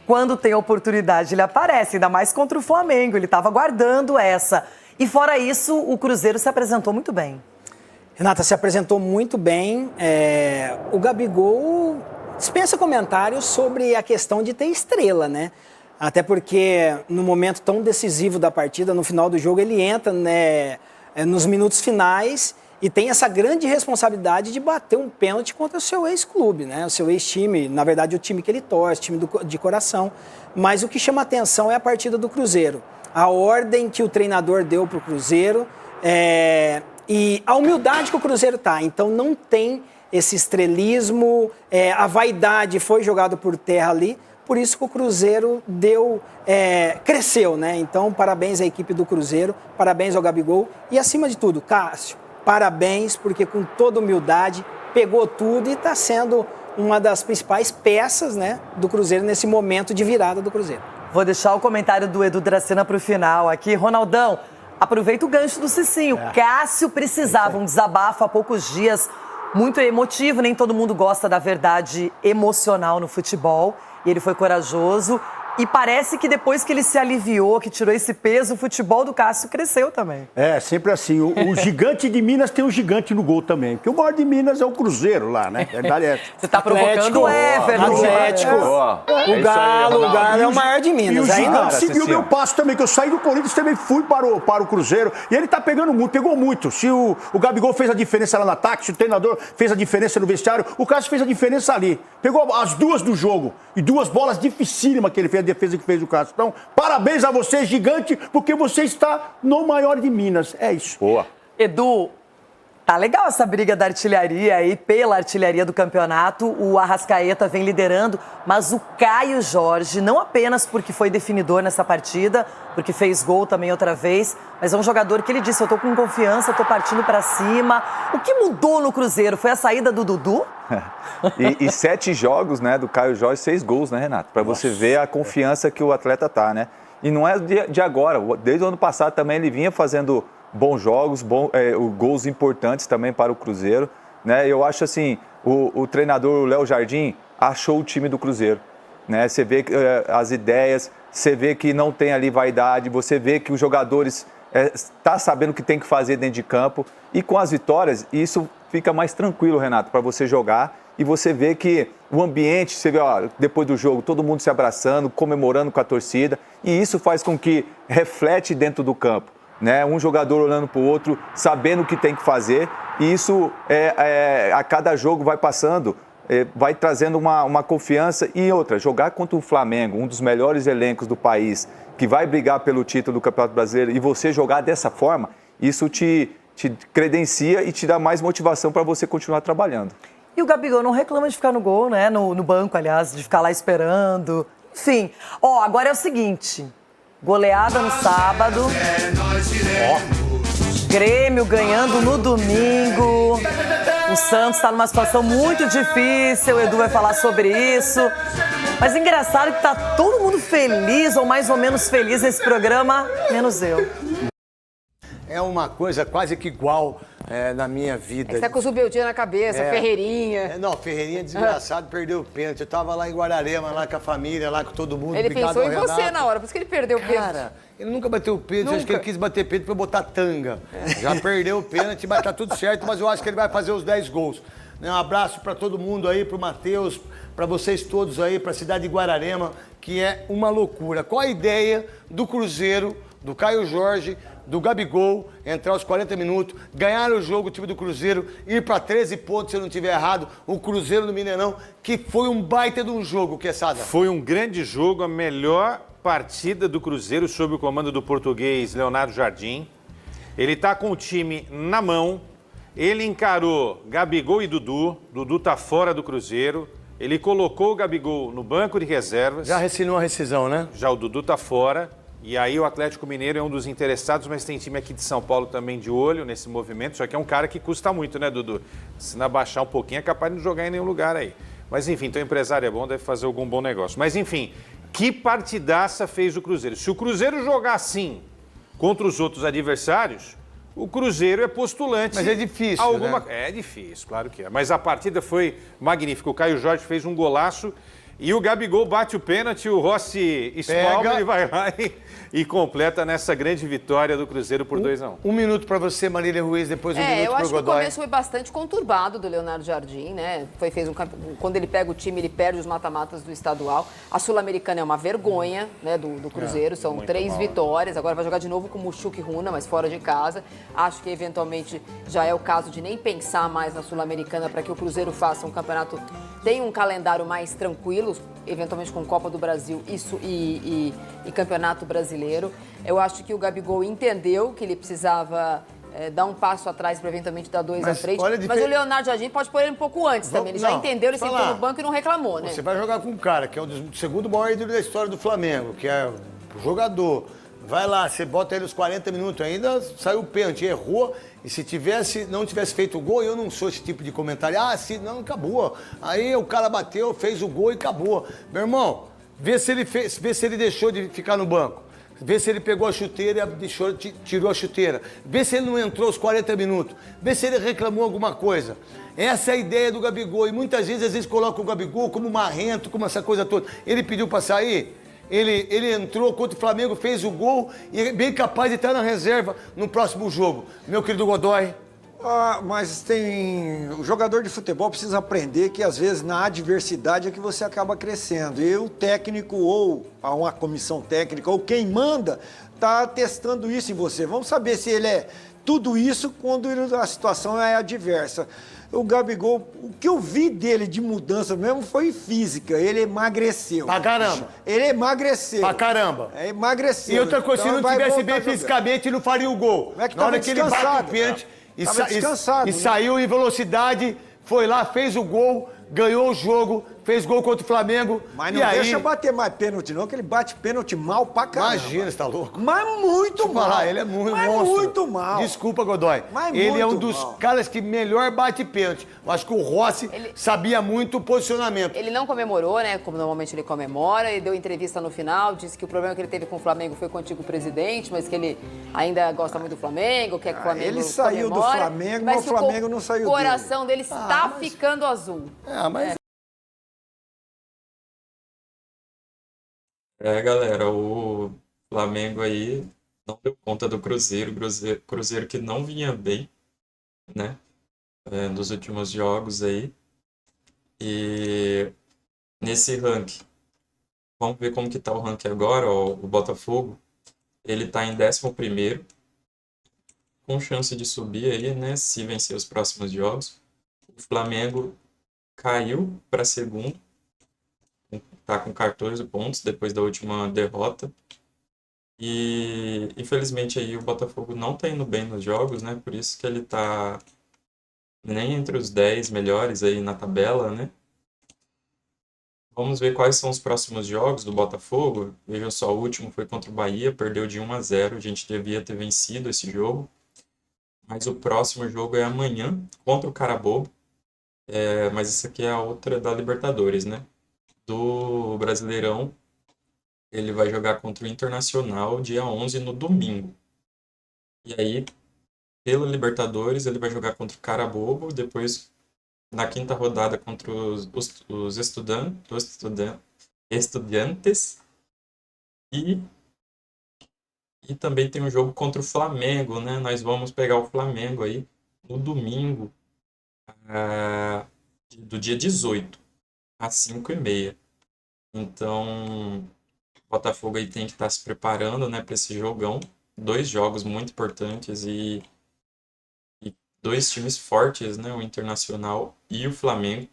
quando tem oportunidade, ele aparece, ainda mais contra o Flamengo. Ele estava guardando essa. E fora isso, o Cruzeiro se apresentou muito bem. Renata, se apresentou muito bem. O Gabigol dispensa comentários sobre a questão de ter estrela, né? Até porque no momento tão decisivo da partida, no final do jogo, ele entra, né, nos minutos finais e tem essa grande responsabilidade de bater um pênalti contra o seu ex-clube, né? O seu ex-time, na verdade o time que ele torce, time de coração. Mas o que chama atenção é a partida do Cruzeiro. A ordem que o treinador deu para o Cruzeiro e a humildade que o Cruzeiro tá. Então não tem esse estrelismo, a vaidade foi jogada por terra ali. Por isso que o Cruzeiro cresceu, né? Então, parabéns à equipe do Cruzeiro, parabéns ao Gabigol e, acima de tudo, Cássio, parabéns, porque com toda humildade pegou tudo e está sendo uma das principais peças, né, do Cruzeiro nesse momento de virada do Cruzeiro. Vou deixar o comentário do Edu Dracena para o final aqui. Ronaldão, aproveita o gancho do Cicinho. Cássio precisava um desabafo há poucos dias, muito emotivo, nem todo mundo gosta da verdade emocional no futebol. E ele foi corajoso. E parece que depois que ele se aliviou, que tirou esse peso, o futebol do Cássio cresceu também. Sempre assim. O gigante de Minas tem um gigante no gol também. Porque o maior de Minas é o Cruzeiro lá, né? Você tá provocando o Everton. Atlético. O Galo é o maior de Minas. E o gigante seguiu o meu passo também, que eu saí do Corinthians também fui para o Cruzeiro. E ele tá pegando muito, pegou muito. Se o Gabigol fez a diferença lá no ataque, se o treinador fez a diferença no vestiário, o Cássio fez a diferença ali. Pegou as duas do jogo. E duas bolas dificílimas que ele fez, a defesa que fez o Cássio. Então, parabéns a você, gigante, porque você está no maior de Minas. É isso. Boa. Edu, tá legal essa briga da artilharia aí, pela artilharia do campeonato. O Arrascaeta vem liderando, mas o Caio Jorge, não apenas porque foi definidor nessa partida, porque fez gol também outra vez, mas é um jogador que ele disse, eu tô com confiança, tô partindo pra cima. O que mudou no Cruzeiro? Foi a saída do Dudu? E 7 jogos, né, do Caio Jorge, 6 gols, né, Renato? Para você ver a confiança que o atleta tá, né? E não é de agora, desde o ano passado também ele vinha fazendo bons jogos, gols importantes também para o Cruzeiro, né? Eu acho assim, o treinador Léo Jardim achou o time do Cruzeiro, né? Você vê as ideias, você vê que não tem ali vaidade, você vê que os jogadores tá sabendo o que tem que fazer dentro de campo e com as vitórias isso fica mais tranquilo, Renato, para você jogar e você vê que o ambiente, você vê, ó, depois do jogo, todo mundo se abraçando, comemorando com a torcida e isso faz com que reflete dentro do campo, né? Um jogador olhando para o outro, sabendo o que tem que fazer e isso a cada jogo vai passando, vai trazendo uma confiança e outra, jogar contra o Flamengo, um dos melhores elencos do país, que vai brigar pelo título do Campeonato Brasileiro e você jogar dessa forma, isso te credencia e te dá mais motivação para você continuar trabalhando. E o Gabigol não reclama de ficar no gol, né? No banco, aliás, de ficar lá esperando. Enfim, agora é o seguinte, goleada no sábado, Grêmio ganhando no domingo, o Santos está numa situação muito difícil, o Edu vai falar sobre isso. Mas é engraçado que tá todo mundo feliz, ou mais ou menos feliz nesse programa, menos eu. É uma coisa quase que igual na minha vida. Você tá com o Zubeldia na cabeça, Ferreirinha. Não, Ferreirinha desgraçado, perdeu o pênalti. Eu tava lá em Guararema, lá com a família, lá com todo mundo. Ele pensou em você na hora, por isso que ele perdeu o pênalti. Cara, ele nunca bateu o pênalti, acho que ele quis bater pênalti pra eu botar tanga. Já perdeu o pênalti, mas tá tudo certo, mas eu acho que ele vai fazer os 10 gols. Um abraço pra todo mundo aí, pro Matheus, pra vocês todos aí, pra cidade de Guararema, que é uma loucura. Qual a ideia do Cruzeiro, do Caio Jorge, do Gabigol, entrar aos 40 minutos, ganhar o jogo, o time do Cruzeiro, ir para 13 pontos, se eu não estiver errado, o Cruzeiro no Mineirão, que foi um baita de um jogo, Quesada. Foi um grande jogo, a melhor partida do Cruzeiro sob o comando do português Leonardo Jardim. Ele está com o time na mão, ele encarou Gabigol e Dudu, Dudu está fora do Cruzeiro, ele colocou o Gabigol no banco de reservas. Já assinou a rescisão, né? Já o Dudu está fora. E aí o Atlético Mineiro é um dos interessados, mas tem time aqui de São Paulo também de olho nesse movimento, só que é um cara que custa muito, né, Dudu? Se não abaixar um pouquinho, é capaz de não jogar em nenhum lugar aí. Mas enfim, então o empresário é bom, deve fazer algum bom negócio. Mas enfim, que partidaça fez o Cruzeiro. Se o Cruzeiro jogar assim contra os outros adversários, o Cruzeiro é postulante. Mas é difícil, né? É difícil, claro que é. Mas a partida foi magnífica. O Caio Jorge fez um golaço. E o Gabigol bate o pênalti, o Rossi espalma, Pega. ele vai lá e completa nessa grande vitória do Cruzeiro por 2-1. Um minuto para você, Marília Ruiz, depois um minuto Eu para acho o que o Godoy. começo foi bastante conturbado do Leonardo Jardim, né? Quando ele pega o time, ele perde os mata-matas do estadual. A Sul-Americana é uma vergonha, né, do Cruzeiro, são 3 vitórias. Agora vai jogar de novo com o Muxuque Runa, mas fora de casa. Acho que eventualmente já é o caso de nem pensar mais na Sul-Americana para que o Cruzeiro faça um campeonato, tenha um calendário mais tranquilo, eventualmente com Copa do Brasil e Campeonato Brasileiro. Eu acho que o Gabigol entendeu que ele precisava dar um passo atrás para eventualmente dar 2 à frente. Mas o Leonardo Jardim pode pôr ele um pouco antes também. Ele já entendeu, ele sentou no banco e não reclamou, né? Você vai jogar com um cara que é o segundo maior ídolo da história do Flamengo, que é o jogador. Vai lá, você bota ele os 40 minutos, ainda saiu o pênalti, errou. E se não tivesse feito o gol, eu não sou esse tipo de comentário. Não, acabou. Aí o cara bateu, fez o gol e acabou. Meu irmão, vê se ele deixou de ficar no banco. Vê se ele pegou a chuteira e tirou a chuteira. Vê se ele não entrou os 40 minutos. Vê se ele reclamou alguma coisa. Essa é a ideia do Gabigol. E muitas vezes coloca o Gabigol como marrento, como essa coisa toda. Ele pediu para sair. Ele entrou contra o Flamengo, fez o gol e é bem capaz de estar na reserva no próximo jogo. Meu querido Godoy. Mas o jogador de futebol precisa aprender que às vezes na adversidade é que você acaba crescendo. E o técnico ou uma comissão técnica ou quem manda está testando isso em você. Vamos saber se ele é tudo isso quando a situação é adversa. O Gabigol, o que eu vi dele de mudança mesmo foi física. Ele emagreceu. Pra caramba. Ele emagreceu. Pra caramba. Emagreceu. E outra coisa, se não tivesse bem fisicamente, fisicamente, ele não faria o gol. Como é que na hora tava que ele bate o descansado, pênalti descansado, e né? saiu em velocidade, foi lá, fez o gol, ganhou o jogo, fez gol contra o Flamengo. Mas não e aí, deixa bater mais pênalti, não, que ele bate pênalti mal pra caramba. imagina, você tá louco? Mas muito Deixa eu mal. falar, ele é muito mas monstro. muito mal. Desculpa, Godoy. Mas ele é um muito dos mal. caras que melhor bate pênalti. Eu acho que o Rossi sabia muito o posicionamento. Ele não comemorou, né? Como normalmente ele comemora. Ele deu entrevista no final, disse que o problema que ele teve com o Flamengo foi com o antigo presidente, mas que ele ainda gosta muito do Flamengo, quer que o Flamengo Ele saiu do comemore, Flamengo, mas o Flamengo não saiu dele. O coração dele está ficando azul. Mas Galera, o Flamengo aí não deu conta do Cruzeiro que não vinha bem, né, nos últimos jogos aí. E nesse ranking, vamos ver como que tá o ranking agora, ó, o Botafogo, ele tá em 11º, com chance de subir aí, né, se vencer os próximos jogos. O Flamengo caiu para segundo, tá com 14 pontos depois da última derrota. E infelizmente aí o Botafogo não tá indo bem nos jogos, né? Por isso que ele tá nem entre os 10 melhores aí na tabela, né? Vamos ver quais são os próximos jogos do Botafogo. Vejam só, o último foi contra o Bahia, perdeu de 1-0. A gente devia ter vencido esse jogo. Mas o próximo jogo é amanhã, contra o Carabobo. Mas isso aqui é a outra da Libertadores, né? Do Brasileirão, ele vai jogar contra o Internacional dia 11 no domingo. E aí, pela Libertadores, ele vai jogar contra o Carabobo, depois na quinta rodada contra os Estudiantes e também tem um jogo contra o Flamengo, né? Nós vamos pegar o Flamengo aí no domingo do dia 18. Às 5h30. Então, o Botafogo aí tem que estar se preparando, né, para esse jogão. 2 jogos muito importantes e 2 times fortes, né, o Internacional e o Flamengo.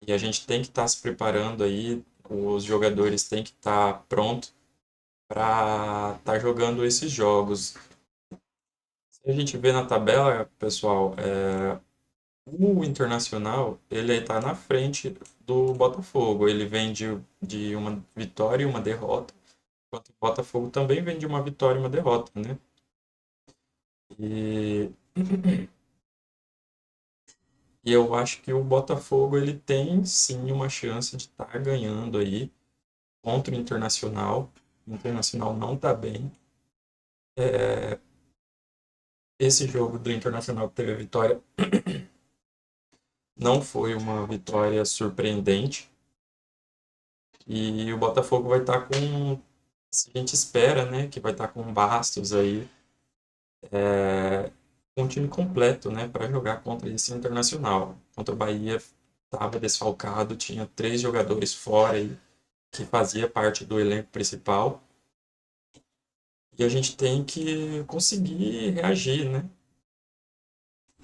E a gente tem que estar se preparando aí, os jogadores têm que estar prontos para estar jogando esses jogos. Se a gente vê na tabela, pessoal, o Internacional, ele está na frente do Botafogo. Ele vem de uma vitória e uma derrota, enquanto o Botafogo também vem de uma vitória e uma derrota, né? E eu acho que o Botafogo, ele tem sim uma chance de estar ganhando aí contra o Internacional. O Internacional não está bem. Esse jogo do Internacional que teve a vitória Não foi uma vitória surpreendente. E o Botafogo vai estar com, a gente espera, né, que vai estar com Bastos aí, com um time completo, né, para jogar contra esse Internacional. Contra o Bahia estava desfalcado, tinha 3 jogadores fora aí, que fazia parte do elenco principal. E a gente tem que conseguir reagir, né?